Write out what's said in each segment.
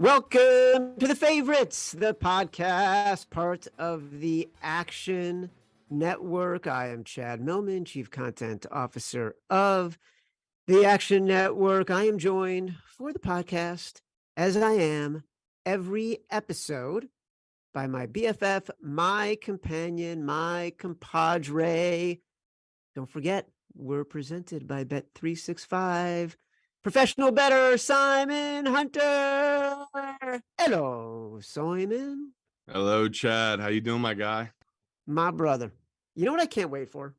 Welcome to The Favorites, the podcast, part of the Action Network. I am Chad Millman, Chief Content Officer of the Action Network. I am joined for the podcast, as I am every episode, by my BFF, my companion, my compadre. Don't forget, we're presented by Bet365. Professional bettor Simon Hunter. Hello, Simon. Hello, Chad. How you doing, my guy? My brother. You know what I can't wait for?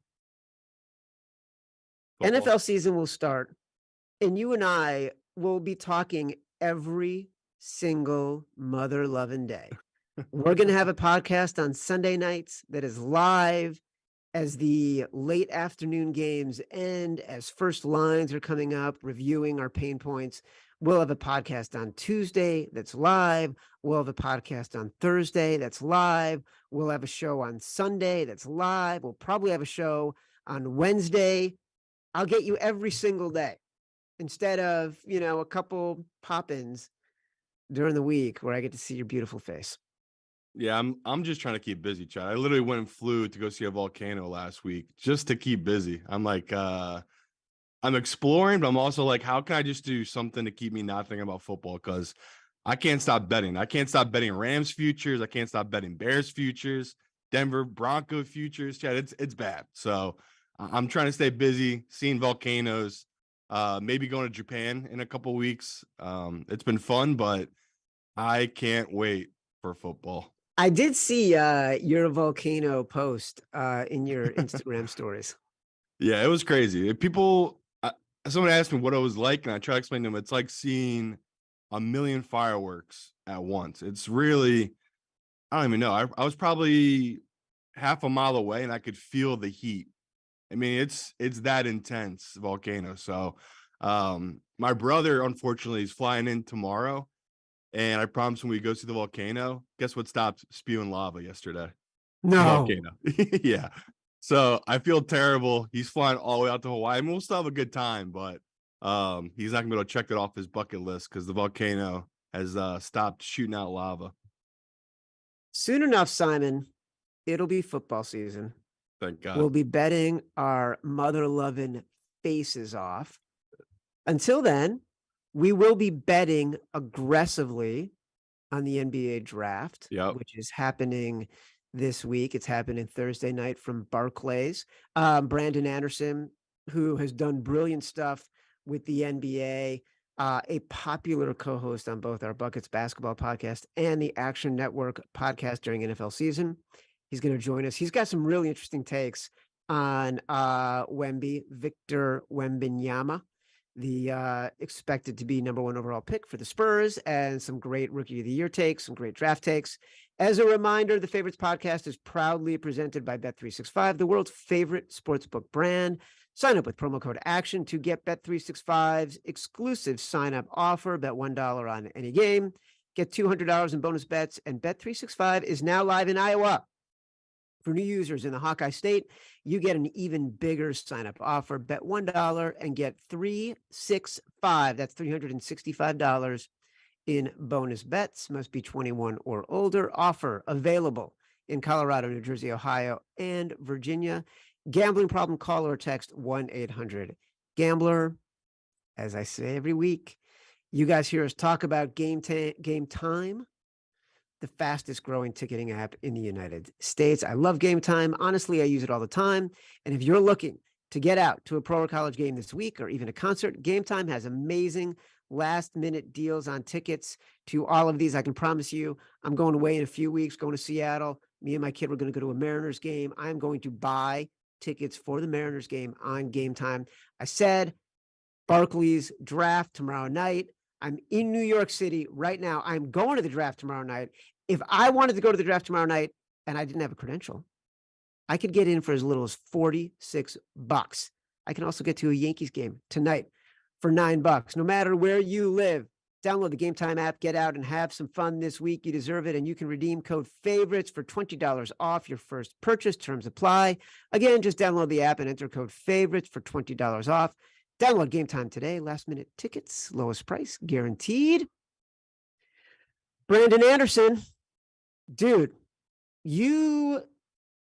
Football. NFL season will start, and you and I will be talking every single mother-loving day. We're going to have a podcast on Sunday nights that is live as the late afternoon games end, as first lines are coming up, reviewing our pain points. We'll have a podcast on Tuesday that's live. We'll have a podcast on Thursday that's live. We'll have a show on Sunday that's live. We'll probably have a show on Wednesday. I'll get you every single day instead of, a couple pop-ins during the week where I get to see your beautiful face. Yeah, I'm just trying to keep busy, Chad. I literally went and flew to go see a volcano last week just to keep busy. I'm like, I'm exploring, but I'm also like, how can I just do something to keep me not thinking about football? Because I can't stop betting. I can't stop betting Rams futures. I can't stop betting Bears futures, Denver Bronco futures. Chad, it's bad. So I'm trying to stay busy, seeing volcanoes, maybe going to Japan in a couple weeks. It's been fun, but I can't wait for football. I did see your volcano post in your Instagram stories. Yeah, it was crazy. Someone asked me what it was like, and I try to explain to them. It's like seeing a million fireworks at once. It's really, I don't even know. I was probably half a mile away, and I could feel the heat. I mean, it's that intense volcano. So my brother, unfortunately, is flying in tomorrow. And I promised when we go see the volcano, guess what stopped spewing lava yesterday? No. The volcano. Yeah. So I feel terrible. He's flying all the way out to Hawaii. I mean, we'll still have a good time, but he's not going to be able to check it off his bucket list because the volcano has stopped shooting out lava. Soon enough, Simon, it'll be football season. Thank God. We'll be betting our mother-loving faces off. Until then, we will be betting aggressively on the NBA draft, which is happening this week. It's happening Thursday night from Barclays. Brandon Anderson, who has done brilliant stuff with the NBA, a popular co-host on both our Buckets Basketball podcast and the Action Network podcast during NFL season. He's going to join us. He's got some really interesting takes on Victor Wembanyama, the expected to be number one overall pick for the Spurs, and some great rookie of the year takes, some great draft takes. As a reminder, the Favorites podcast is proudly presented by Bet365, the world's favorite sportsbook brand. Sign up with promo code ACTION to get Bet365's exclusive sign-up offer. Bet $1 on any game. Get $200 in bonus bets, and Bet365 is now live in Iowa. For new users in the Hawkeye State, you get an even bigger sign-up offer. Bet $1 and get $365. That's $365 in bonus bets. Must be 21 or older. Offer available in Colorado, New Jersey, Ohio, and Virginia. Gambling problem, call or text 1-800-GAMBLER. As I say every week, you guys hear us talk about Game Time, the fastest growing ticketing app in the United States. I love Game Time. Honestly, I use it all the time. And if you're looking to get out to a pro or college game this week or even a concert, Game Time has amazing last-minute deals on tickets to all of these. I can promise you, I'm going away in a few weeks, going to Seattle. Me and my kid, we're going to go to a Mariners game. I'm going to buy tickets for the Mariners game on Game Time. I said Barclays draft tomorrow night. I'm in New York City right now. I'm going to the draft tomorrow night. If I wanted to go to the draft tomorrow night and I didn't have a credential, I could get in for as little as $46. I can also get to a Yankees game tonight for $9. No matter where you live, download the Game Time app, get out and have some fun this week. You deserve it. And you can redeem code FAVORITES for $20 off your first purchase. Terms apply. Again, just download the app and enter code FAVORITES for $20 off. Download Game Time today. Last minute tickets, lowest price guaranteed. Brandon Anderson, dude, you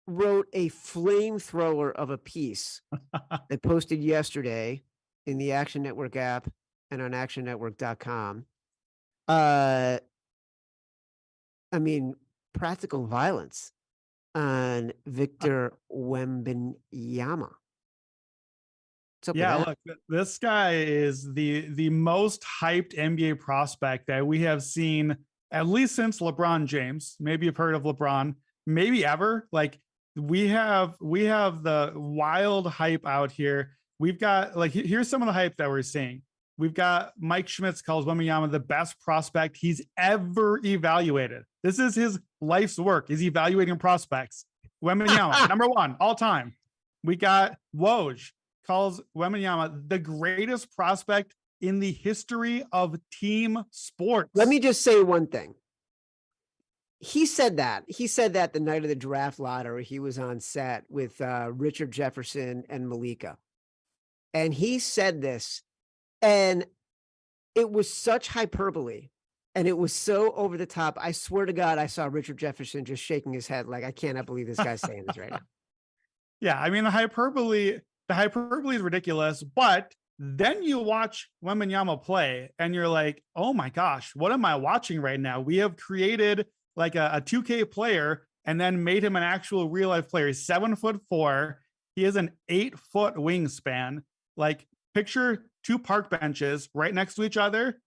wrote a flamethrower of a piece that posted yesterday in the Action Network app and on actionnetwork.com. I mean, practical violence on Victor Wembanyama. Yeah, look, this guy is the most hyped NBA prospect that we have seen at least since LeBron James. Maybe you've heard of LeBron, maybe ever. Like we have the wild hype out here. We've got like here's some of the hype that we're seeing. We've got Mike Schmitz calls Wembanyama the best prospect he's ever evaluated. This is his life's work, is evaluating prospects. Wembanyama, number one all time. We got Woj calls Wembanyama the greatest prospect in the history of team sports. Let me just say one thing. He said that the night of the draft lottery, he was on set with Richard Jefferson and Malika. And he said this, and it was such hyperbole and it was so over the top. I swear to God, I saw Richard Jefferson just shaking his head like, I cannot believe this guy's saying this right now. Yeah, I mean, the hyperbole is ridiculous, but then you watch Wembanyama play and you're like, oh my gosh, what am I watching right now? We have created like a 2K player and then made him an actual real life player. He's 7'4". He has an 8-foot wingspan. Like picture two park benches right next to each other.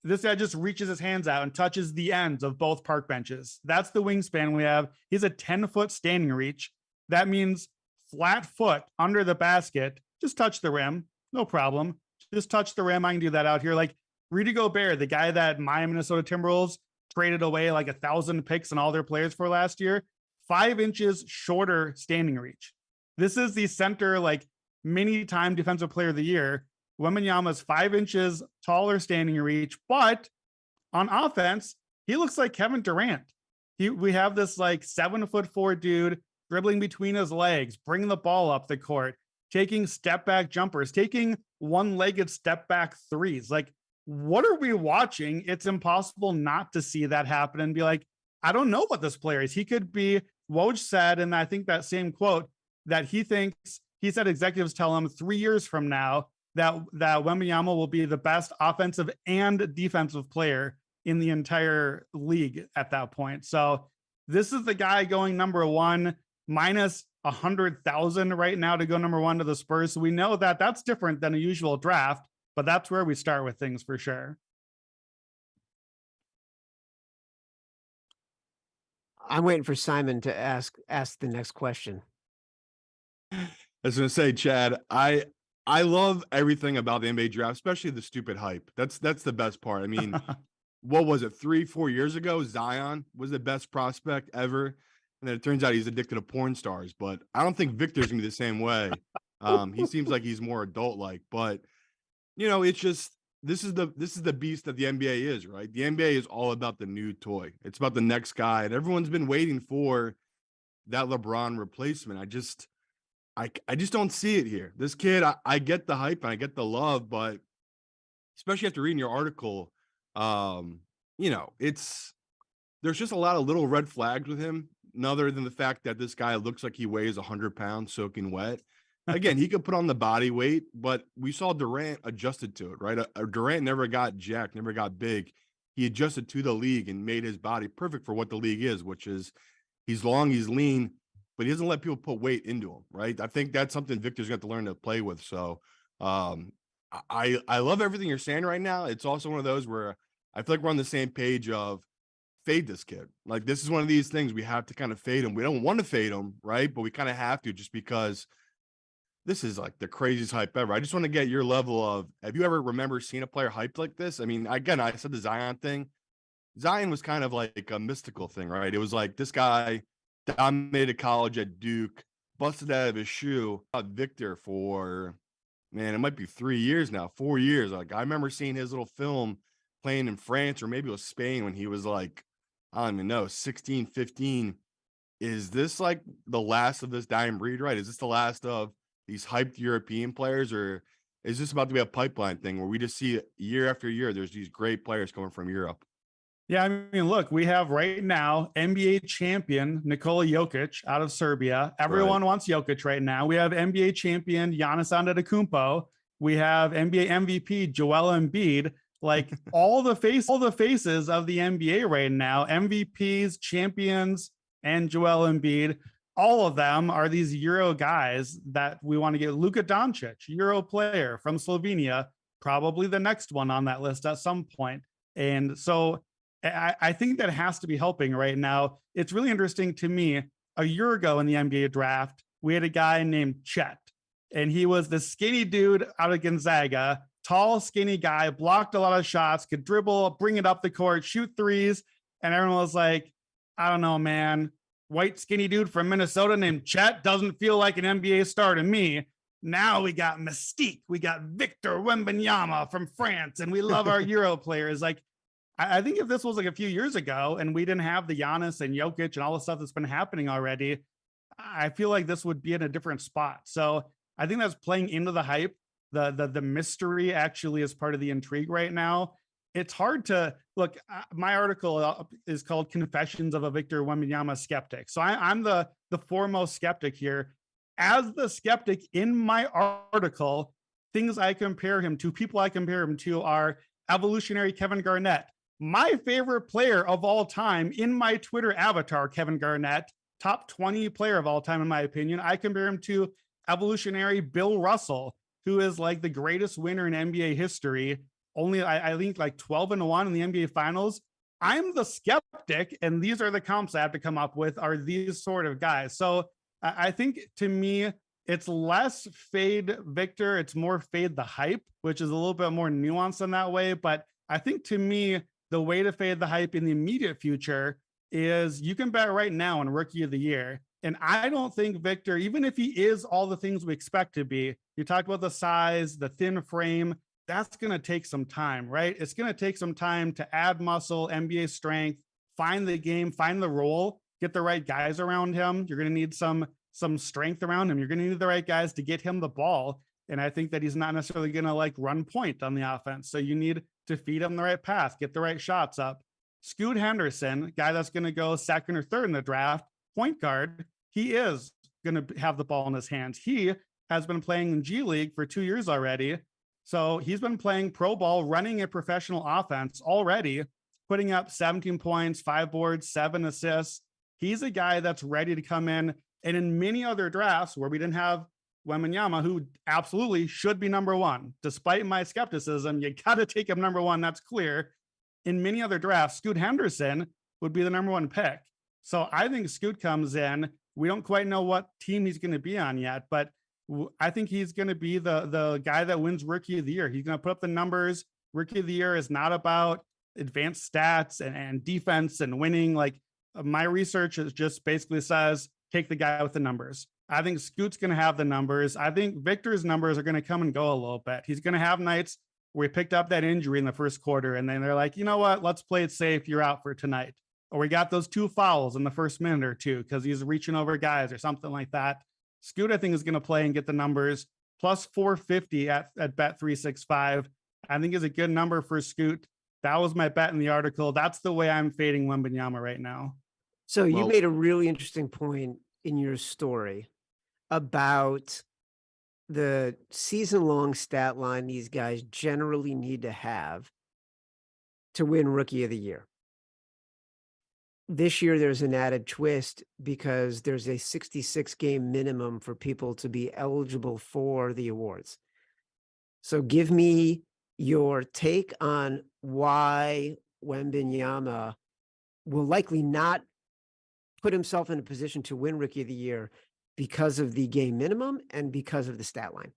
This guy just reaches his hands out and touches the ends of both park benches. That's the wingspan we have. He's a 10-foot standing reach. That means flat foot under the basket. Just touch the rim. No problem. Just touch the rim. I can do that out here. Like Rudy Gobert, the guy that my Minnesota Timberwolves traded away like 1,000 picks and all their players for last year, 5 inches shorter standing reach. This is the center, like mini time defensive player of the year. Wembanyama's 5 inches taller standing reach, but on offense, he looks like Kevin Durant. We have this like 7'4" dude dribbling between his legs, bringing the ball up the court, taking step back jumpers, taking one-legged step back threes. Like, what are we watching? It's impossible not to see that happen and be like, I don't know what this player is. He could be, Woj said, and I think that same quote, that he said executives tell him 3 years from now that Wembanyama will be the best offensive and defensive player in the entire league at that point. So this is the guy going number one, minus 100,000 right now to go number one to the Spurs. So we know that that's different than a usual draft, but that's where we start with things for sure. I'm waiting for Simon to ask the next question. I was going to say, Chad, I love everything about the NBA draft, especially the stupid hype. That's the best part. I mean, what was it? 3-4 years ago, Zion was the best prospect ever. And then it turns out he's addicted to porn stars, but I don't think Victor's gonna be the same way. He seems like he's more adult-like, but you know, it's just this is the beast that the NBA is, right? The NBA is all about the new toy. It's about the next guy, and everyone's been waiting for that LeBron replacement. I just don't see it here. This kid, I get the hype and I get the love, but especially after reading your article, you know, there's just a lot of little red flags with him. Other than the fact that this guy looks like he weighs 100 pounds soaking wet. Again, he could put on the body weight, but we saw Durant adjusted to it, right? Durant never got jacked, never got big. He adjusted to the league and made his body perfect for what the league is, which is he's long, he's lean, but he doesn't let people put weight into him, right? I think that's something Victor's got to learn to play with. So I love everything you're saying right now. It's also one of those where I feel like we're on the same page of fade this kid. Like, this is one of these things we have to kind of fade him. We don't want to fade him, right? But we kind of have to, just because this is like the craziest hype ever. I just want to get your level of, have you ever remember seeing a player hyped like this? I mean, again, I said the Zion thing. Zion was kind of like a mystical thing, right? It was like this guy dominated college at Duke, busted out of his shoe. Victor for, man, it might be 3 years now, 4 years. Like, I remember seeing his little film playing in France, or maybe it was Spain, when he was like, I don't even know, 16, 15. Is this like the last of this dying breed, right? Is this the last of these hyped European players, or is this about to be a pipeline thing where we just see year after year there's these great players coming from Europe? Yeah, I mean, look, we have right now NBA champion Nikola Jokic out of Serbia. Everyone wants Jokic right now. We have NBA champion Giannis Antetokounmpo. We have NBA MVP Joel Embiid. Like all the faces of the NBA right now, MVPs, champions, and Joel Embiid. All of them are these Euro guys that we want to get. Luka Doncic, Euro player from Slovenia, probably the next one on that list at some point. And so I think that has to be helping right now. It's really interesting to me. A year ago in the NBA draft, we had a guy named Chet, and he was the skinny dude out of Gonzaga, tall, skinny guy, blocked a lot of shots, could dribble, bring it up the court, shoot threes. And everyone was like, I don't know, man. White, skinny dude from Minnesota named Chet doesn't feel like an NBA star to me. Now we got Mystique. We got Victor Wembanyama from France, and we love our Euro players. Like, I think if this was like a few years ago and we didn't have the Giannis and Jokic and all the stuff that's been happening already, I feel like this would be in a different spot. So I think that's playing into the hype. The mystery actually is part of the intrigue right now. It's hard to look. My article is called "Confessions of a Victor Wembanyama Skeptic." So I'm the foremost skeptic here. As the skeptic in my article, things I compare him to, people I compare him to, are evolutionary Kevin Garnett. My favorite player of all time in my Twitter avatar, Kevin Garnett, top 20 player of all time, in my opinion. I compare him to evolutionary Bill Russell, who is like the greatest winner in NBA history. Only, I think, like 12-1 in the NBA finals. I'm the skeptic, and these are the comps I have to come up with, are these sort of guys. So I think, to me, it's less fade Victor. It's more fade the hype, which is a little bit more nuanced in that way. But I think, to me, the way to fade the hype in the immediate future is you can bet right now on Rookie of the Year. And I don't think Victor, even if he is all the things we expect to be, you talked about the size, the thin frame, that's going to take some time, right? It's going to take some time to add muscle, NBA strength, find the game, find the role, get the right guys around him. You're going to need some strength around him. You're going to need the right guys to get him the ball. And I think that he's not necessarily going to like run point on the offense. So you need to feed him the right path, get the right shots up. Scoot Henderson, guy that's going to go second or third in the draft, point guard, he is going to have the ball in his hands. He has been playing in G League for 2 years already. So he's been playing pro ball, running a professional offense already, putting up 17 points, 5 boards, 7 assists. He's a guy that's ready to come in. And in many other drafts where we didn't have Wembanyama, who absolutely should be number one, despite my skepticism, you got to take him number one. That's clear. In many other drafts, Scoot Henderson would be the number one pick. So I think Scoot comes in. We don't quite know what team he's going to be on yet, but I think he's going to be the guy that wins Rookie of the Year. He's going to put up the numbers. Rookie of the Year is not about advanced stats and defense and winning. Like, my research is just basically says, take the guy with the numbers. I think Scoot's going to have the numbers. I think Victor's numbers are going to come and go a little bit. He's going to have nights where he picked up that injury in the first quarter, and then they're like, you know what? Let's play it safe. You're out for tonight. Or we got those 2 fouls in the first minute or two because he's reaching over guys or something like that. Scoot, I think, is going to play and get the numbers. Plus 450 at bet365. I think is a good number for Scoot. That was my bet in the article. That's the way I'm fading Wembanyama right now. So you made a really interesting point in your story about the season-long stat line these guys generally need to have to win Rookie of the Year. This year, there's an added twist because there's a 66-game minimum for people to be eligible for the awards. So give me your take on why Wembanyama will likely not put himself in a position to win Rookie of the Year because of the game minimum and because of the stat line.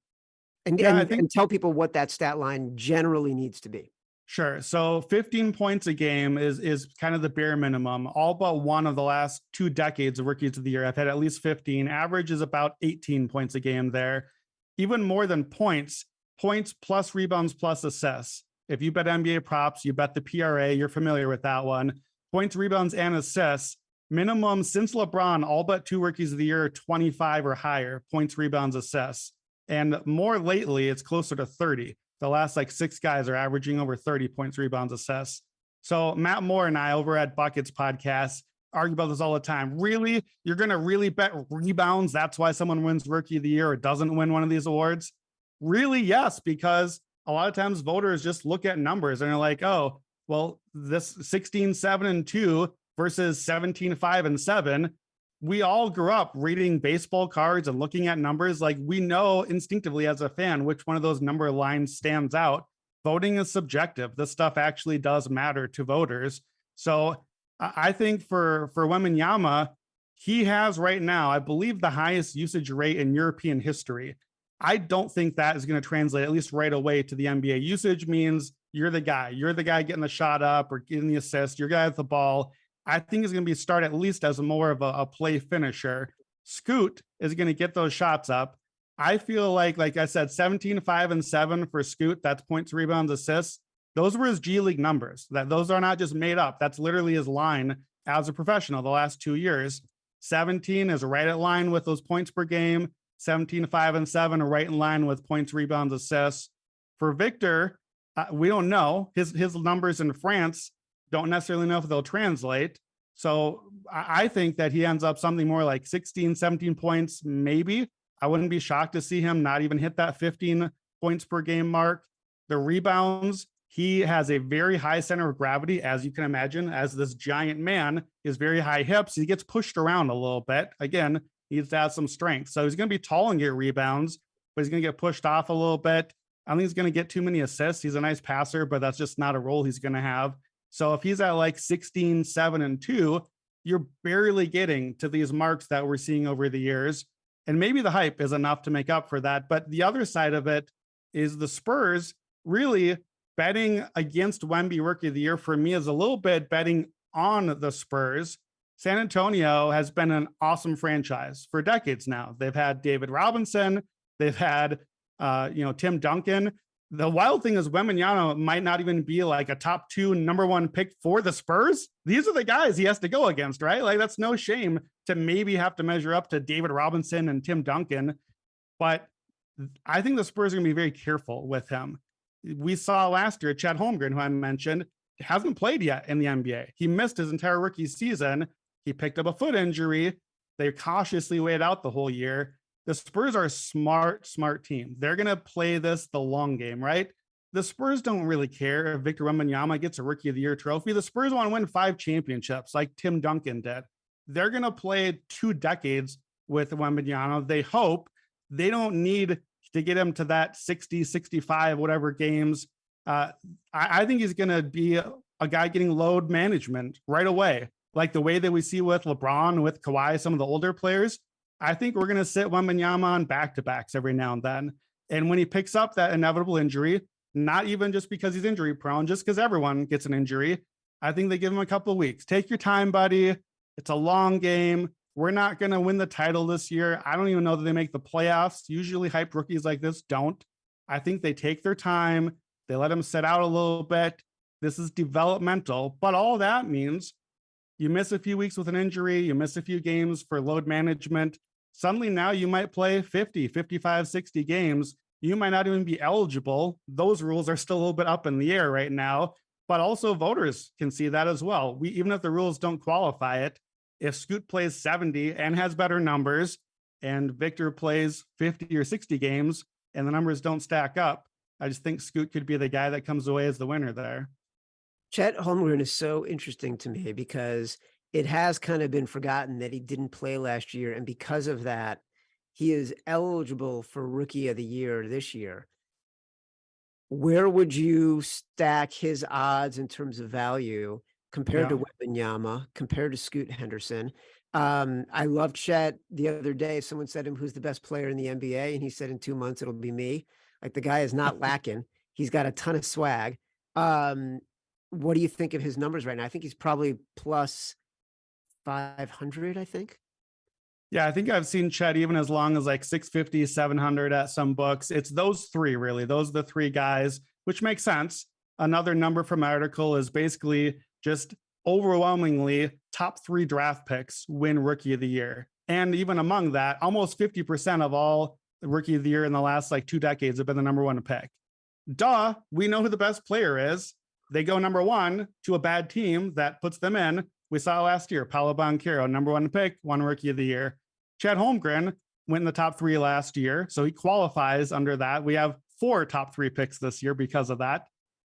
And tell people what that stat line generally needs to be. Sure. So 15 points a game is kind of the bare minimum. All but one of the last 2 decades of Rookies of the Year, I've had at least 15. Average is about 18 points a game there. Even more than points plus rebounds plus assists. If you bet NBA props, you bet the PRA, you're familiar with that one. Points, rebounds, and assists. Minimum since LeBron, all but 2 Rookies of the Year, 25 or higher. Points, rebounds, assists. And more lately, it's closer to 30. The last 6 guys are averaging over 30 points, rebounds, assists. So Matt Moore and I over at Buckets Podcast argue about this all the time. Really? You're going to really bet rebounds? That's why someone wins Rookie of the Year or doesn't win one of these awards? Really? Yes, because a lot of times voters just look at numbers and are like, oh, well, this 16-7-2 versus 17-5-7. We all grew up reading baseball cards and looking at numbers. Like, we know instinctively as a fan which one of those number lines stands out. Voting is subjective. This stuff actually does matter to voters. So I think for Wembanyama, he has right now, I believe, the highest usage rate in European history. I don't think that is going to translate, at least right away, to the NBA. Usage means you're the guy getting the shot up or getting the assist. You're guy at the ball. I think he's going to be start at least as more of a play finisher. Scoot is going to get those shots up. I feel like I said, 17-5-7 for Scoot. That's points, rebounds, assists. Those were his G League numbers. Those are not just made up. That's literally his line as a professional the last 2 years. 17 is right at line with those points per game. 17-5-7 are right in line with points, rebounds, assists. For Victor, we don't know. His numbers in France don't necessarily know if they'll translate. So I think that he ends up something more like 16, 17 points, maybe. I wouldn't be shocked to see him not even hit that 15 points per game mark. The rebounds, he has a very high center of gravity, as you can imagine, as this giant man, is very high hips. He gets pushed around a little bit. Again, he needs to have some strength. So he's going to be tall and get rebounds, but he's going to get pushed off a little bit. I don't think he's going to get too many assists. He's a nice passer, but that's just not a role he's going to have. So if he's at like 16-7-2, you're barely getting to these marks that we're seeing over the years. And maybe the hype is enough to make up for that. But the other side of it is the Spurs really betting against Wemby Rookie of the Year for me is a little bit betting on the Spurs. San Antonio has been an awesome franchise for decades now. They've had David Robinson. They've had, Tim Duncan. The wild thing is Wembanyama might not even be like a top 2 number 1 pick for the Spurs. These are the guys he has to go against, right? Like, that's no shame to maybe have to measure up to David Robinson and Tim Duncan. But I think the Spurs are going to be very careful with him. We saw last year, Chet Holmgren, who I mentioned, hasn't played yet in the NBA. He missed his entire rookie season. He picked up a foot injury. They cautiously waited out the whole year. The Spurs are a smart team. They're going to play this the long game, right? The Spurs don't really care if Victor Wembanyama gets a Rookie of the Year trophy. The Spurs want to win 5 championships like Tim Duncan did. They're going to play 2 decades with Wembanyama. They hope. They don't need to get him to that 60, 65, whatever games. I think he's going to be a guy getting load management right away, like the way that we see with LeBron, with Kawhi, some of the older players. I think we're going to sit Wembanyama on back-to-backs every now and then. And when he picks up that inevitable injury, not even just because he's injury prone, just because everyone gets an injury, I think they give him a couple of weeks. Take your time, buddy. It's a long game. We're not going to win the title this year. I don't even know that they make the playoffs. Usually hyped rookies like this don't. I think they take their time. They let him sit out a little bit. This is developmental, but all that means you miss a few weeks with an injury, you miss a few games for load management. Suddenly now you might play 50, 55, 60 games. You might not even be eligible. Those rules are still a little bit up in the air right now, but also voters can see that as well. Even if the rules don't qualify it, if Scoot plays 70 and has better numbers and Victor plays 50 or 60 games and the numbers don't stack up, I just think Scoot could be the guy that comes away as the winner there. Chet Holmgren is so interesting to me because it has kind of been forgotten that he didn't play last year. And because of that, he is eligible for Rookie of the Year this year. Where would you stack his odds in terms of value compared to Wembanyama, compared to Scoot Henderson? I loved Chet the other day. Someone said to him, who's the best player in the NBA? And he said, in 2 months, it'll be me. Like, the guy is not lacking. He's got a ton of swag. What do you think of his numbers right now? I think he's probably plus 500, I think. Yeah, I think I've seen Chet even as long as like 650, 700 at some books. It's those 3, really. Those are the 3 guys, which makes sense. Another number from my article is basically just overwhelmingly top 3 draft picks win Rookie of the Year. And even among that, almost 50% of all Rookie of the Year in the last like 2 decades have been the number 1 pick. Duh, we know who the best player is. they go number one to a bad team that puts them in. We saw last year, Paolo Banchero, number one pick, won Rookie of the Year. Chet Holmgren went in the top 3 last year, so he qualifies under that. We have 4 top 3 picks this year because of that.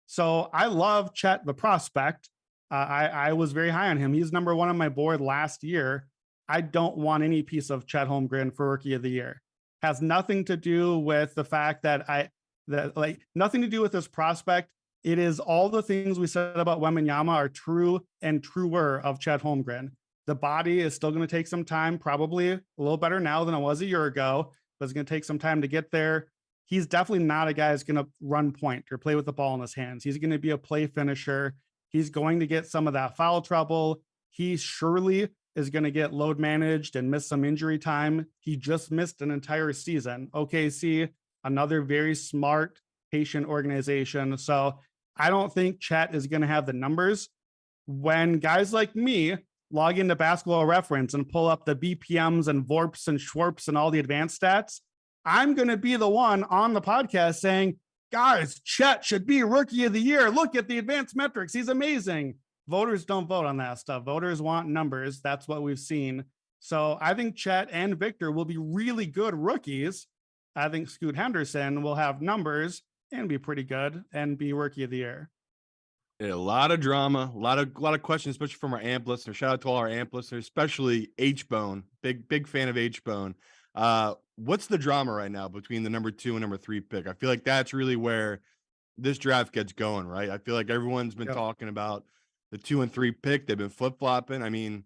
So I love Chet, the prospect. I was very high on him. He's number one on my board last year. I don't want any piece of Chet Holmgren for Rookie of the Year. Has nothing to do with the fact that nothing to do with this prospect. It is all the things we said about Wembanyama are true and truer of Chet Holmgren. The body is still going to take some time, probably a little better now than it was a year ago, but it's going to take some time to get there. He's definitely not a guy who's going to run point or play with the ball in his hands. He's going to be a play finisher. He's going to get some of that foul trouble. He surely is going to get load managed and miss some injury time. He just missed an entire season. OKC, another very smart, patient organization. So I don't think Chet is going to have the numbers. When guys like me log into Basketball Reference and pull up the BPMs and VORPs and Schwarps and all the advanced stats, I'm going to be the one on the podcast saying, guys, Chet should be Rookie of the Year. Look at the advanced metrics. He's amazing. Voters don't vote on that stuff. Voters want numbers. That's what we've seen. So I think Chet and Victor will be really good rookies. I think Scoot Henderson will have numbers and be pretty good and be Rookie of the Year. Yeah, a lot of drama, a lot of questions, especially from our AMP listeners. Shout out to all our AMP listeners, especially H-Bone. Big fan of H-Bone. What's the drama right now between the number 2 and number 3 pick? I feel like that's really where this draft gets going, right? I feel like everyone's been talking about the 2 and 3 pick. They've been flip-flopping. I mean,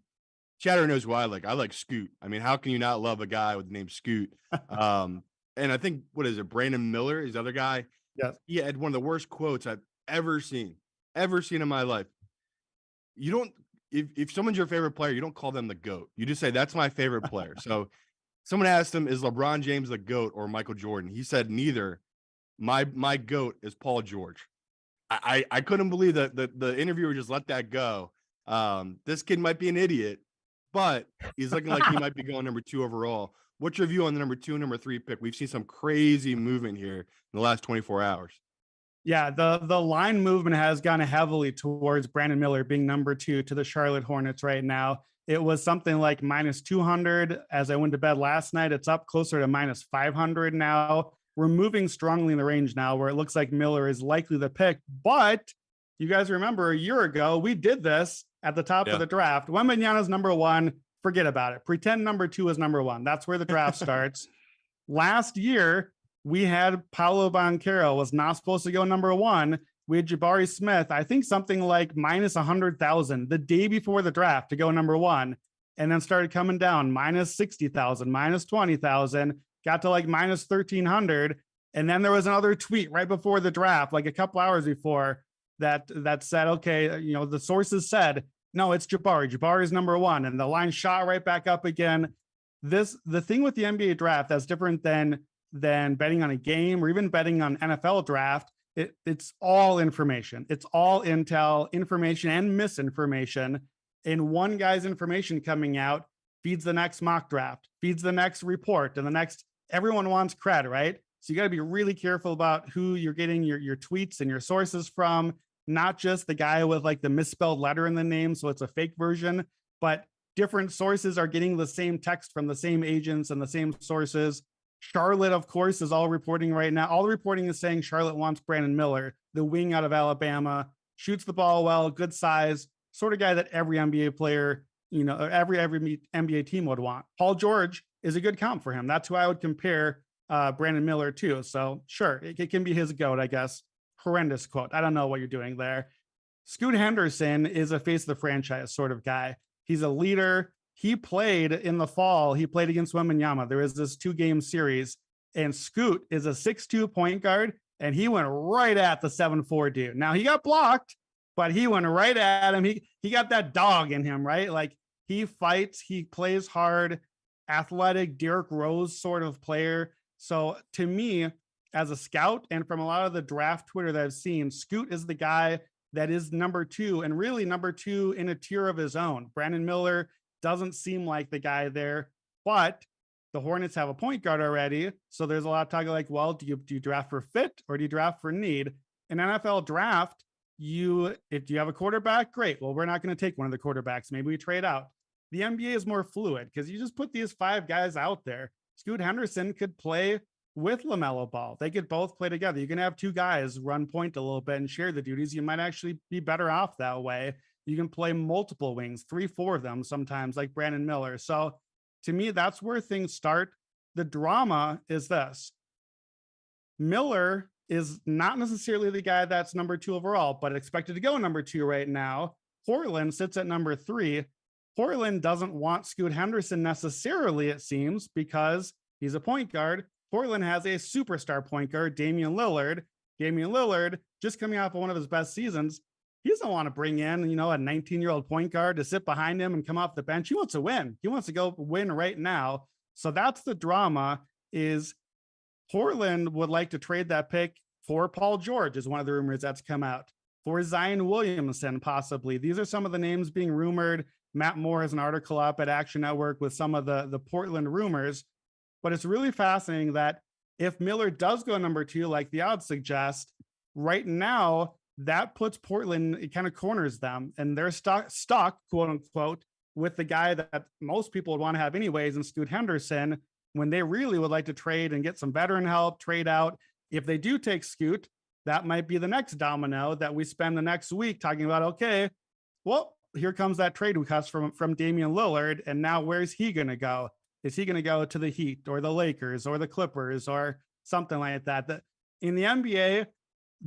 Chatter knows who I like. I like Scoot. I mean, how can you not love a guy with the name Scoot? And I think, what is it? Brandon Miller is the other guy. Yes. He had one of the worst quotes I've ever seen in my life. You don't, if someone's your favorite player, you don't call them the GOAT. You just say, that's my favorite player. So someone asked him, is LeBron James the GOAT or Michael Jordan? He said, neither. My GOAT is Paul George. I couldn't believe that the interviewer just let that go. This kid might be an idiot, but he's looking like he might be going number 2 overall. What's your view on the number 2 and number 3 pick? We've seen some crazy movement here in the last 24 hours. Yeah, the line movement has gone heavily towards Brandon Miller being number 2 to the Charlotte Hornets right now. It was something like minus 200 as I went to bed last night. It's up closer to minus 500 now. We're moving strongly in the range now where it looks like Miller is likely the pick. But you guys remember a year ago, we did this at the top of the draft. Wembanyama's number 1. Forget about it. Pretend number 2 is number 1. That's where the draft starts. Last year, we had Paolo Banchero was not supposed to go number 1. We had Jabari Smith, I think something like minus 100,000 the day before the draft to go number 1, and then started coming down minus 60,000, minus 20,000, got to like minus 1,300. And then there was another tweet right before the draft, like a couple hours before that said, okay, you know, the sources said, no, it's Jabari. Jabari is number 1. And the line shot right back up again. The thing with the NBA draft that's different than betting on a game or even betting on NFL draft, it's all information. It's all intel, information and misinformation. And one guy's information coming out feeds the next mock draft, feeds the next report, and the next, everyone wants cred, right? So you got to be really careful about who you're getting your tweets and your sources from, not just the guy with like the misspelled letter in the name, so it's a fake version, but different sources are getting the same text from the same agents and the same sources. Charlotte, of course, is all reporting right now. All the reporting is saying Charlotte wants Brandon Miller, the wing out of Alabama, shoots the ball well, good size, sort of guy that every NBA player, you know, every NBA team would want. Paul George is a good comp for him. That's who I would compare Brandon Miller to. So sure, it can be his GOAT, I guess. Horrendous quote. I don't know what you're doing there. Scoot Henderson is a face of the franchise sort of guy. He's a leader. He played in the fall. He played against Wembanyama. There was this 2-game series, and Scoot is a 6'2" point guard, and he went right at the 7'4" dude. Now, he got blocked, but he went right at him. He got that dog in him, right? Like, he fights, he plays hard, athletic, Derrick Rose sort of player. So, to me, as a scout, and from a lot of the draft Twitter that I've seen, Scoot is the guy that is number 2, and really number 2 in a tier of his own. Brandon Miller doesn't seem like the guy there, but the Hornets have a point guard already. So there's a lot of talk like, well, do you draft for fit or do you draft for need? An NFL draft if you have a quarterback, great. Well, we're not going to take one of the quarterbacks. Maybe we trade out. The NBA is more fluid because you just put these 5 guys out there. Scoot Henderson could play with LaMelo Ball. They could both play together. You can have 2 guys run point a little bit and share the duties. You might actually be better off that way. You can play multiple wings, 3, 4 of them sometimes, like Brandon Miller. So to me, that's where things start. The drama is this. Miller is not necessarily the guy that's number 2 overall, but expected to go number 2 right now. Portland sits at number 3. Portland doesn't want Scoot Henderson necessarily, it seems, because he's a point guard. Portland has a superstar point guard, Damian Lillard. Damian Lillard, just coming off of one of his best seasons, he doesn't want to bring in, a 19-year-old point guard to sit behind him and come off the bench. He wants to win. He wants to go win right now. So that's the drama. Is Portland would like to trade that pick for Paul George, is one of the rumors that's come out. For Zion Williamson, possibly. These are some of the names being rumored. Matt Moore has an article up at Action Network with some of the Portland rumors. But it's really fascinating that if Miller does go number 2, like the odds suggest, right now, that puts Portland, it kind of corners them, and they're stuck, quote unquote, with the guy that most people would want to have anyways, in Scoot Henderson, when they really would like to trade and get some veteran help, trade out. If they do take Scoot, that might be the next domino that we spend the next week talking about, okay, well, here comes that trade request from Damian Lillard, and now where's he going to go? Is he going to go to the Heat or the Lakers or the Clippers or something like that? In the NBA,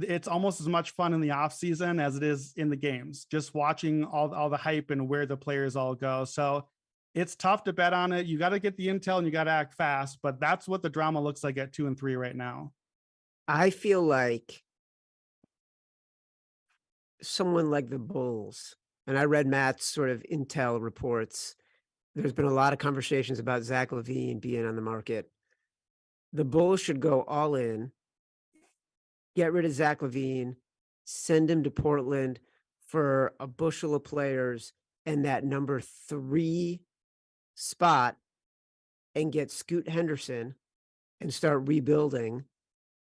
it's almost as much fun in the off season as it is in the games, just watching all the hype and where the players all go. So it's tough to bet on it. You got to get the intel and you got to act fast, but that's what the drama looks like at 2 and 3 right now. I feel like someone like the Bulls, and I read Matt's sort of intel reports. There's been a lot of conversations about Zach LaVine being on the market. The Bulls should go all in, get rid of Zach LaVine, send him to Portland for a bushel of players and that number 3 spot, and get Scoot Henderson and start rebuilding.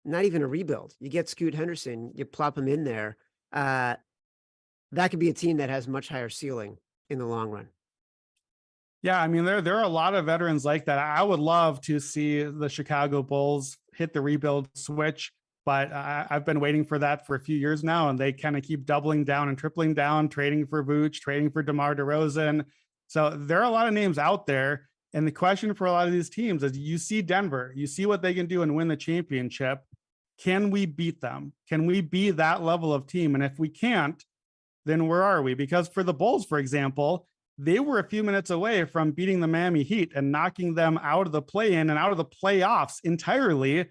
Not even a rebuild. You get Scoot Henderson, you plop him in there. That could be a team that has much higher ceiling in the long run. Yeah, I mean, there are a lot of veterans like that. I would love to see the Chicago Bulls hit the rebuild switch, but I've been waiting for that for a few years now, and they kind of keep doubling down and tripling down, trading for Vooch, trading for DeMar DeRozan. So there are a lot of names out there, and the question for a lot of these teams is, you see Denver, you see what they can do and win the championship. Can we beat them? Can we be that level of team? And if we can't, then where are we? Because for the Bulls, for example, they were a few minutes away from beating the Miami Heat and knocking them out of the play-in and out of the playoffs entirely.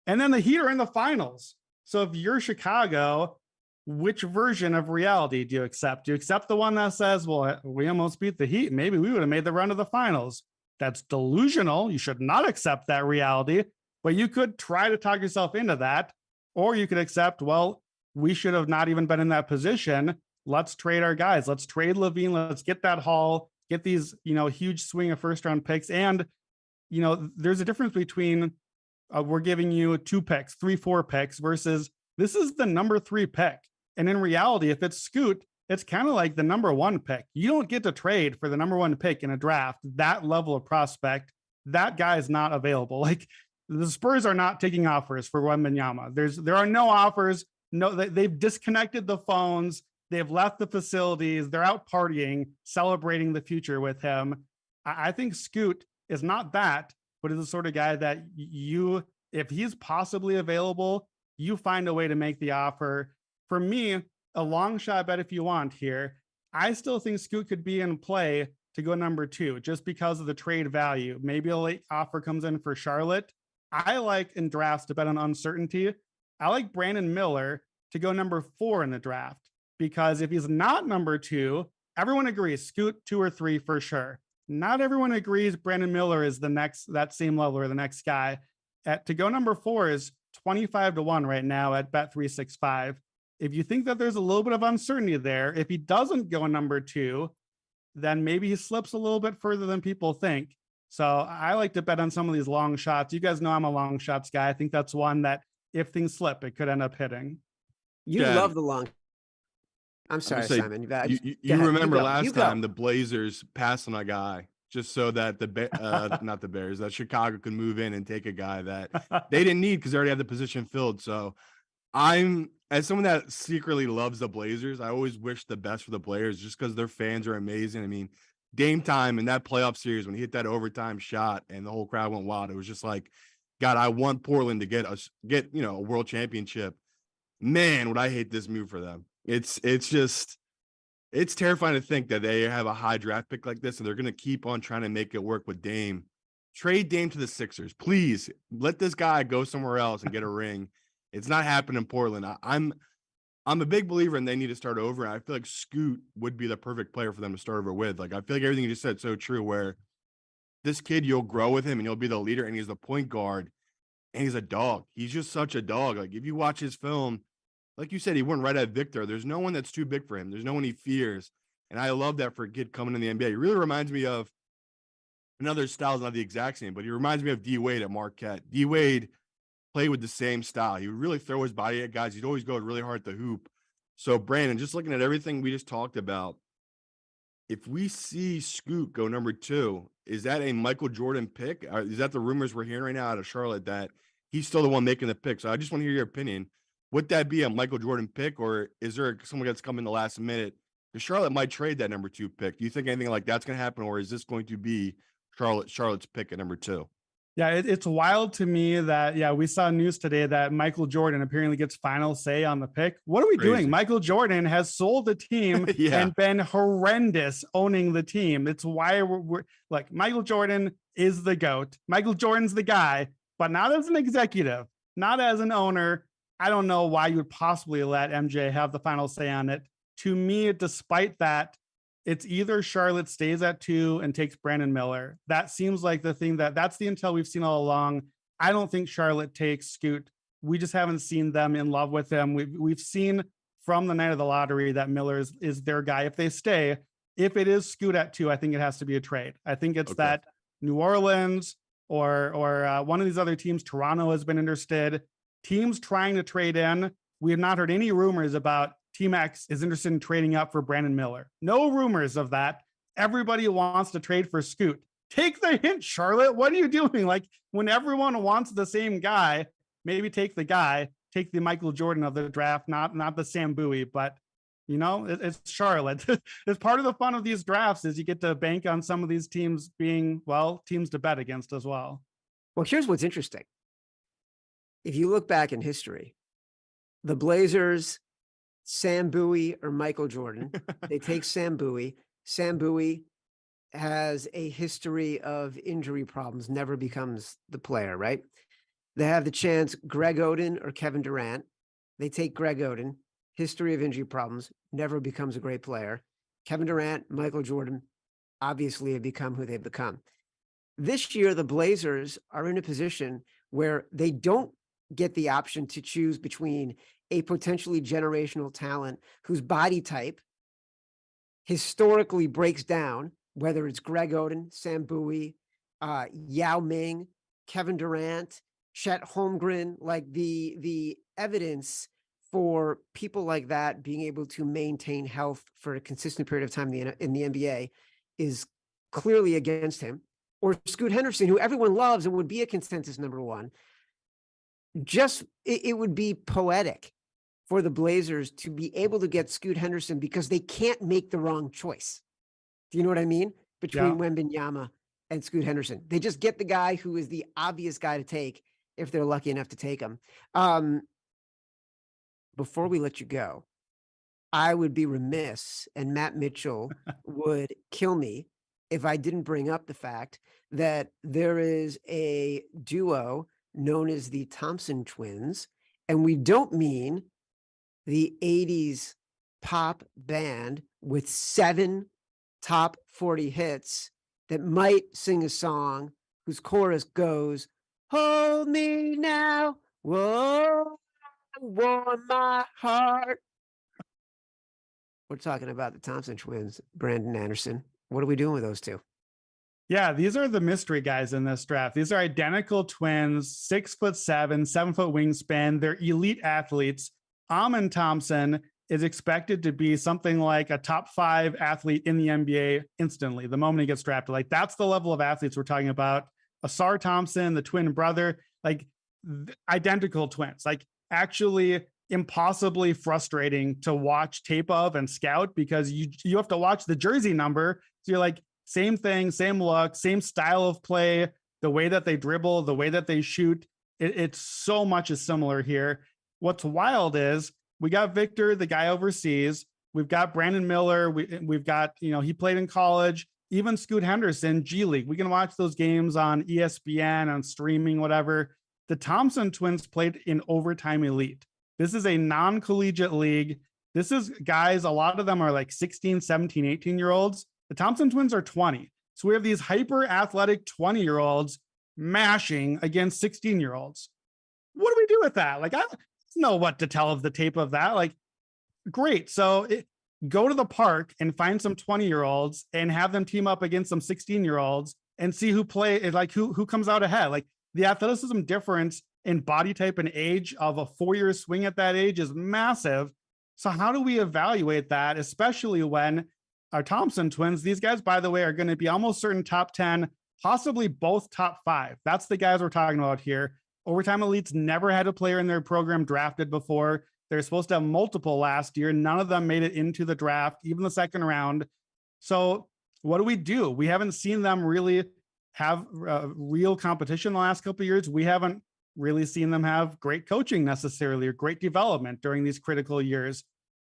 And then the Heat are in the finals. So if you're Chicago, which version of reality do you accept? Do you accept the one that says, well, we almost beat the Heat, maybe we would have made the run to the finals? That's delusional. You should not accept that reality, but you could try to talk yourself into that. Or you could accept, well, we should have not even been in that position. Let's trade our guys. Let's trade LaVine. Let's get that haul, get these, huge swing of first round picks. And, there's a difference between we're giving you 2 picks, 3, 4 picks versus this is the number 3 pick. And in reality, if it's Scoot, it's kind of like the number 1 pick. You don't get to trade for the number 1 pick in a draft, that level of prospect. That guy is not available. Like, the Spurs are not taking offers for Wembanyama. There are no offers. No, they've disconnected the phones. They've left the facilities. They're out partying, celebrating the future with him. I think Scoot is not that, but is the sort of guy that if he's possibly available, you find a way to make the offer. For me, a long shot bet if you want here, I still think Scoot could be in play to go number 2 just because of the trade value. Maybe a late offer comes in for Charlotte. I like in drafts to bet on uncertainty. I like Brandon Miller to go number 4 in the draft. Because if he's not number 2, everyone agrees Scoot 2 or 3 for sure. Not everyone agrees Brandon Miller is that same level or the next guy. To go number 4 is 25-1 right now at bet365. If you think that there's a little bit of uncertainty there, if he doesn't go number 2, then maybe he slips a little bit further than people think. So I like to bet on some of these long shots. You guys know I'm a long shots guy. I think that's one that if things slip, it could end up hitting. You love the long I'm sorry, say, Simon. You Go ahead. remember You last go. time the Blazers passed on a guy just so that not the Bears, that Chicago could move in and take a guy that they didn't need because they already had the position filled. So as someone that secretly loves the Blazers, I always wish the best for the players just because their fans are amazing. I mean, Dame time in that playoff series when he hit that overtime shot and the whole crowd went wild, it was just like, God, I want Portland to get a world championship. Man, would I hate this move for them. It's terrifying to think that they have a high draft pick like this and they're going to keep on trying to make it work with Dame. Trade Dame to the Sixers. Please let this guy go somewhere else and get a ring. It's not happening in Portland. I'm a big believer in they need to start over. I feel like Scoot would be the perfect player for them to start over with. Like, I feel like everything you just said is so true, where this kid, you'll grow with him and he'll be the leader and he's the point guard and he's a dog. He's just such a dog. Like, if you watch his film, like you said, he went right at Victor. There's no one that's too big for him. There's no one he fears. And I love that for a kid coming in the NBA. He really reminds me of another style, not the exact same, but he reminds me of D Wade at Marquette. D Wade played with the same style. He would really throw his body at guys. He'd always go really hard at the hoop. So, Brandon, just looking at everything we just talked about, if we see Scoot go number 2, is that a Michael Jordan pick? Is that the rumors we're hearing right now out of Charlotte that he's still the one making the pick? So I just want to hear your opinion. Would that be a Michael Jordan pick, or is there someone that's come in the last minute? Because Charlotte might trade that number 2 pick. Do you think anything like that's going to happen, or is this going to be Charlotte's pick at number 2? Yeah, it's wild to me that, we saw news today that Michael Jordan apparently gets final say on the pick. What are we doing? Michael Jordan has sold the team and been horrendous owning the team. It's why we're like, Michael Jordan is the GOAT. Michael Jordan's the guy, but not as an executive, not as an owner. I don't know why you would possibly let MJ have the final say on it. To me, despite that, it's either Charlotte stays at 2 and takes Brandon Miller. That seems like the thing that's the intel we've seen all along. I don't think Charlotte takes Scoot. We just haven't seen them in love with him. We've seen from the night of the lottery that Miller is their guy. If they stay, if it is Scoot at 2, I think it has to be a trade. I think it's that New Orleans or one of these other teams, Toronto has been interested. Teams trying to trade in. We have not heard any rumors about Team X is interested in trading up for Brandon Miller. No rumors of that. Everybody wants to trade for Scoot. Take the hint, Charlotte. What are you doing? Like, when everyone wants the same guy, maybe take the guy, take the Michael Jordan of the draft, not the Sam Bowie, but it's Charlotte. It's part of the fun of these drafts is you get to bank on some of these teams being, teams to bet against as well. Well, here's what's interesting. If you look back in history, the Blazers, Sam Bowie or Michael Jordan, they take Sam Bowie. Sam Bowie has a history of injury problems, never becomes the player, right? They have the chance, Greg Oden or Kevin Durant. They take Greg Oden, history of injury problems, never becomes a great player. Kevin Durant, Michael Jordan, obviously have become who they've become. This year, the Blazers are in a position where they don't get the option to choose between a potentially generational talent whose body type historically breaks down, whether it's Greg Oden, Sam Bowie, Yao Ming, Kevin Durant, Chet Holmgren. Like the evidence for people like that being able to maintain health for a consistent period of time in the NBA is clearly against him. Or Scoot Henderson, who everyone loves and would be a consensus number 1. It would be poetic for the Blazers to be able to get Scoot Henderson because they can't make the wrong choice. Do you know what I mean? Between Wembanyama and Scoot Henderson. They just get the guy who is the obvious guy to take if they're lucky enough to take him. Before we let you go, I would be remiss, and Matt Mitchell would kill me if I didn't bring up the fact that there is a duo known as the Thompson twins, and we don't mean the 80s pop band with 7 top 40 hits that might sing a song whose chorus goes, "Hold me now, whoa, warm my heart." We're talking about the Thompson twins, Brandon Anderson. What are we doing with those two? Yeah, these are the mystery guys in this draft. These are identical twins, 6'7", 7-foot wingspan. They're elite athletes. Amen Thompson is expected to be something like a top 5 athlete in the NBA instantly, the moment he gets drafted. Like, that's the level of athletes we're talking about. Asar Thompson, the twin brother, like identical twins, like actually impossibly frustrating to watch tape of and scout, because you have to watch the jersey number. So you're like, same thing, same look, same style of play, the way that they dribble, the way that they shoot. It's so much is similar here. What's wild is we got Victor, the guy overseas. We've got Brandon Miller. We've got, he played in college. Even Scoot Henderson, G League. We can watch those games on ESPN, on streaming, whatever. The Thompson twins played in Overtime Elite. This is a non-collegiate league. This is guys, a lot of them are like 16, 17, 18-year-olds. The Thompson twins are 20. So we have these hyper athletic 20-year-olds mashing against 16-year-olds. What do we do with that? Like, I don't know what to tell of the tape of that. Like, great. So go to the park and find some 20-year-olds and have them team up against some 16-year-olds and see who comes out ahead. Like, the athleticism difference in body type and age of a 4-year swing at that age is massive. So how do we evaluate that, especially when our Thompson twins, these guys, by the way, are going to be almost certain top 10, possibly both top 5. That's the guys we're talking about here. Overtime Elites never had a player in their program drafted before. They're supposed to have multiple last year. None of them made it into the draft, even the second round. So what do? We haven't seen them really have real competition the last couple of years. We haven't really seen them have great coaching necessarily or great development during these critical years.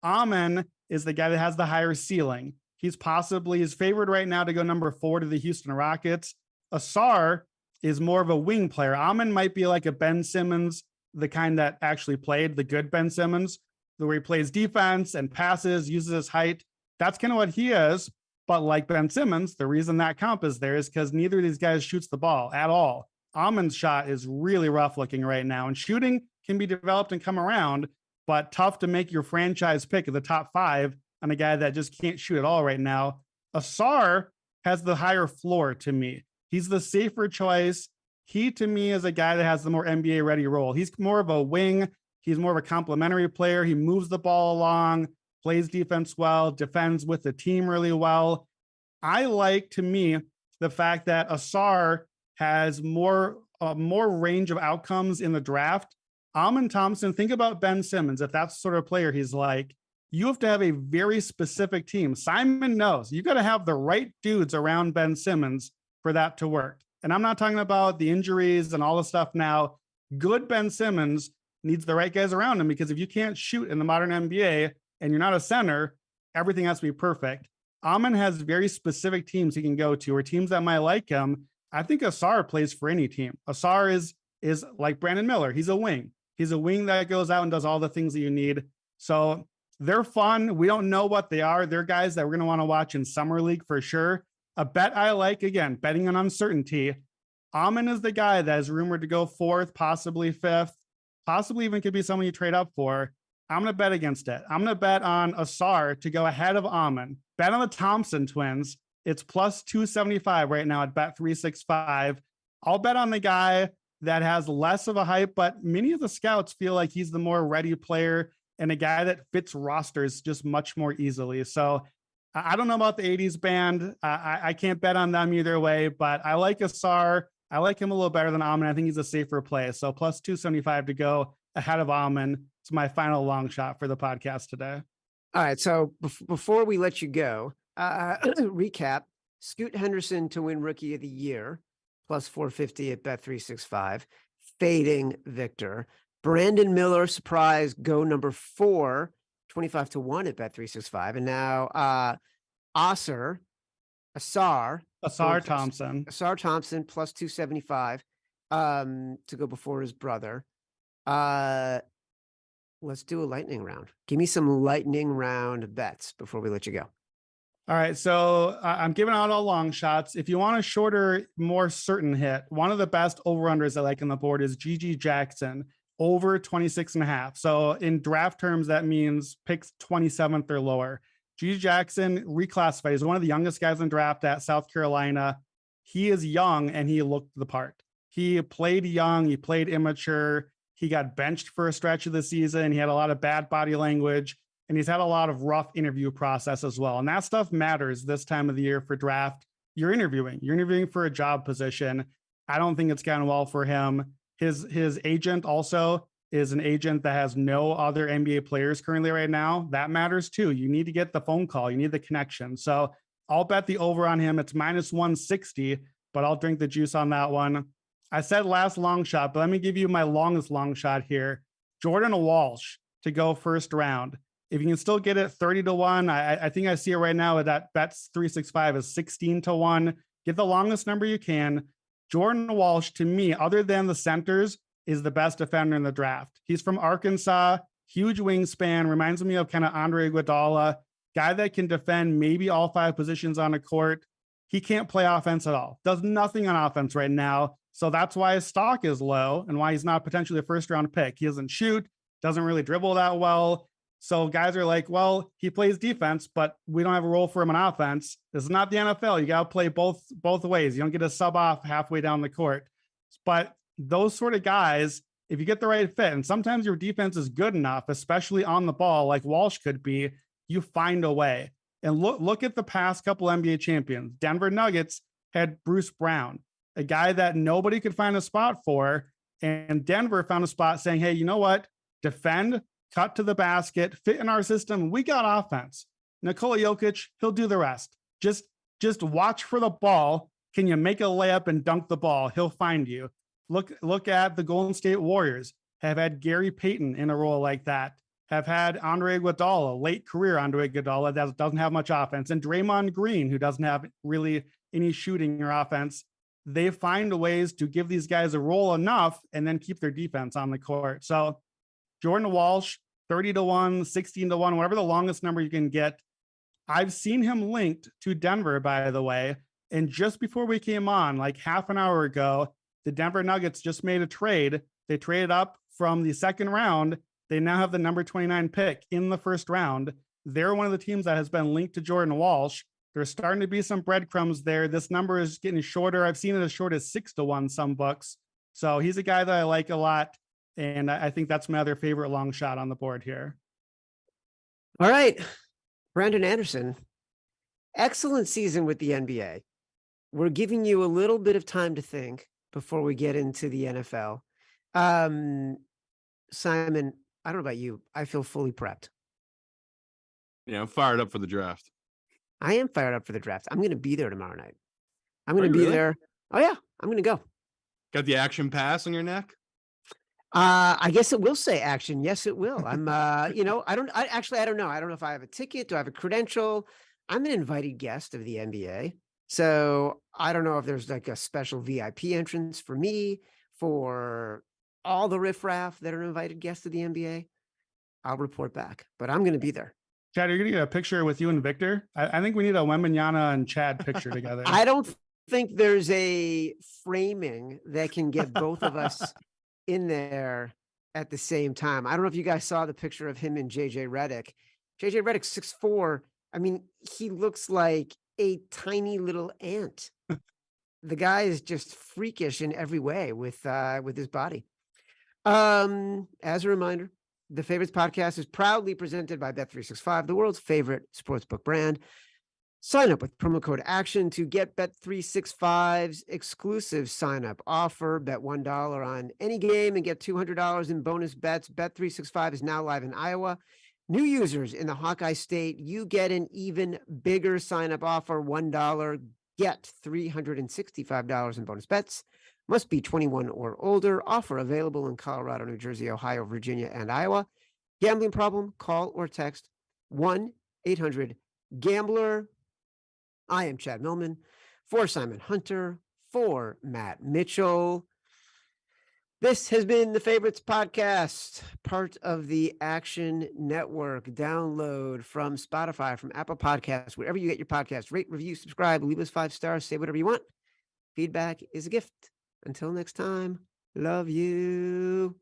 Amen is the guy that has the higher ceiling. He's possibly his favorite right now to go number 4 to the Houston Rockets. Asar is more of a wing player. Amen might be like a Ben Simmons, the kind that actually played, the good Ben Simmons, where he plays defense and passes, uses his height. That's kind of what he is. But like Ben Simmons, the reason that comp is there is because neither of these guys shoots the ball at all. Amen's shot is really rough looking right now, and shooting can be developed and come around, but tough to make your franchise pick of the top 5 on a guy that just can't shoot at all right now. Asar has the higher floor to me. He's the safer choice. He, to me, is a guy that has the more NBA ready role. He's more of a wing. He's more of a complementary player. He moves the ball along, plays defense well, defends with the team really well. I like, to me, the fact that Asar has more range of outcomes in the draft. Amen Thompson, think about Ben Simmons. If that's the sort of player he's like, you have to have a very specific team. Simon knows you got to have the right dudes around Ben Simmons for that to work. And I'm not talking about the injuries and all the stuff now. Good Ben Simmons needs the right guys around him, because if you can't shoot in the modern NBA and you're not a center, everything has to be perfect. Amen has very specific teams he can go to, or teams that might like him. I think Asar plays for any team. Asar is like Brandon Miller. He's a wing. He's a wing that goes out and does all the things that you need. So they're fun. We don't know what they are. They're guys that we're going to want to watch in Summer League for sure. A bet I like, again, betting on uncertainty. Amen is the guy that is rumored to go 4th, possibly 5th, possibly even could be someone you trade up for. I'm going to bet against it. I'm going to bet on Asar to go ahead of Amen. Bet on the Thompson twins. It's plus 275 right now at bet365. I'll bet on the guy that has less of a hype, but many of the scouts feel like he's the more ready player and a guy that fits rosters just much more easily. So I don't know about the 80s band. I can't bet on them either way, but I like Asar. I like him a little better than Amen. I think he's a safer play. So plus 275 to go ahead of Amen. It's my final long shot for the podcast today. All right. So before we let you go, recap: Scoot Henderson to win Rookie of the Year, plus 450 at Bet365. Fading Victor. Brandon Miller, surprise, go number 4, 25-1 at Bet365. And now Asar Thompson, plus 275 to go before his brother. Let's do a lightning round. Give me some lightning round bets before we let you go. All right, so I'm giving out all long shots. If you want a shorter, more certain hit, one of the best over-unders I like on the board is GG Jackson, over 26.5. So in draft terms, that means picks 27th or lower. GG Jackson reclassified. He's one of the youngest guys in draft at South Carolina. He is young, and he looked the part. He played young. He played immature. He got benched for a stretch of the season. He had a lot of bad body language. and he's had a lot of rough interview process as well. And that stuff matters this time of the year for draft. You're interviewing for a job position. I don't think it's gone well for him. His agent also is an agent that has no other NBA players currently right now. That matters too. You need to get the phone call. You need the connection. So I'll bet the over on him. It's -160, but I'll drink the juice on that one. I said last long shot, but let me give you my longest long shot here. Jordan Walsh to go first round. If you can still get it 30-1, I think I see it right now that bet365 is 16-1. Get the longest number you can. Jordan Walsh, to me, other than the centers, is the best defender in the draft. He's from Arkansas, huge wingspan, reminds me of kind of Andre Iguodala, guy that can defend maybe all 5 positions on a court. He can't play offense at all, does nothing on offense right now. So that's why his stock is low and why he's not potentially a first round pick. He doesn't shoot, doesn't really dribble that well. So guys are like, well, he plays defense, but we don't have a role for him on offense. This is not the NFL. You got to play both ways. You don't get a sub off halfway down the court. But those sort of guys, if you get the right fit, and sometimes your defense is good enough, especially on the ball, like Walsh could be, you find a way. And look at the past couple NBA champions. Denver Nuggets had Bruce Brown, a guy that nobody could find a spot for. And Denver found a spot saying, hey, you know what? Defend, cut to the basket, fit in our system. We got offense. Nikola Jokic, he'll do the rest. Just watch for the ball. Can you make a layup and dunk the ball? He'll find you. Look at the Golden State Warriors. Have had Gary Payton in a role like that. Have had Andre Iguodala, late career Andre Iguodala, that doesn't have much offense, and Draymond Green, who doesn't have really any shooting or offense. They find ways to give these guys a role enough and then keep their defense on the court. So Jordan Walsh, 30-1, 16-1, whatever the longest number you can get. I've seen him linked to Denver, by the way. And just before we came on, like half an hour ago, the Denver Nuggets just made a trade. They traded up from the second round. They now have the number 29 pick in the first round. They're one of the teams that has been linked to Jordan Walsh. There's starting to be some breadcrumbs there. This number is getting shorter. I've seen it as short as 6-1 some books. So he's a guy that I like a lot. And I think that's my other favorite long shot on the board here. All right. Brandon Anderson, excellent season with the NBA. We're giving you a little bit of time to think before we get into the NFL. Simon, I don't know about you. I feel fully prepped. Yeah, I'm fired up for the draft. I am fired up for the draft. I'm going to be there tomorrow night. I'm going to be there. Oh, yeah. I'm going to go. Got the action pass on your neck? I guess it will say action. Yes, it will. I'm, I don't know. I don't know. I don't know if I have a ticket. Do I have a credential? I'm an invited guest of the NBA. So I don't know if there's like a special VIP entrance for me, for all the riffraff that are invited guests of the NBA. I'll report back, but I'm going to be there. Chad, you're going to get a picture with you and Victor. I think we need a Wembanyama and Chad picture together. I don't think there's a framing that can get both of us in there at the same time. I don't know if you guys saw the picture of him and JJ Redick. JJ Redick's 6'4". I mean, he looks like a tiny little ant. The guy is just freakish in every way with his body. As a reminder, the Favorites podcast is proudly presented by bet365, the world's favorite sportsbook brand. Sign up with promo code ACTION to get Bet365's exclusive sign-up offer. Bet $1 on any game and get $200 in bonus bets. Bet365 is now live in Iowa. New users in the Hawkeye State, you get an even bigger sign-up offer. $1, get $365 in bonus bets. Must be 21 or older. Offer available in Colorado, New Jersey, Ohio, Virginia, and Iowa. Gambling problem? Call or text 1-800-GAMBLER. I am Chad Millman, for Simon Hunter, for Matt Mitchell. This has been the Favorites podcast, part of the Action Network. Download from Spotify, from Apple Podcasts, wherever you get your podcasts. Rate, review, subscribe, leave us 5 stars, say whatever you want. Feedback is a gift. Until next time, love you.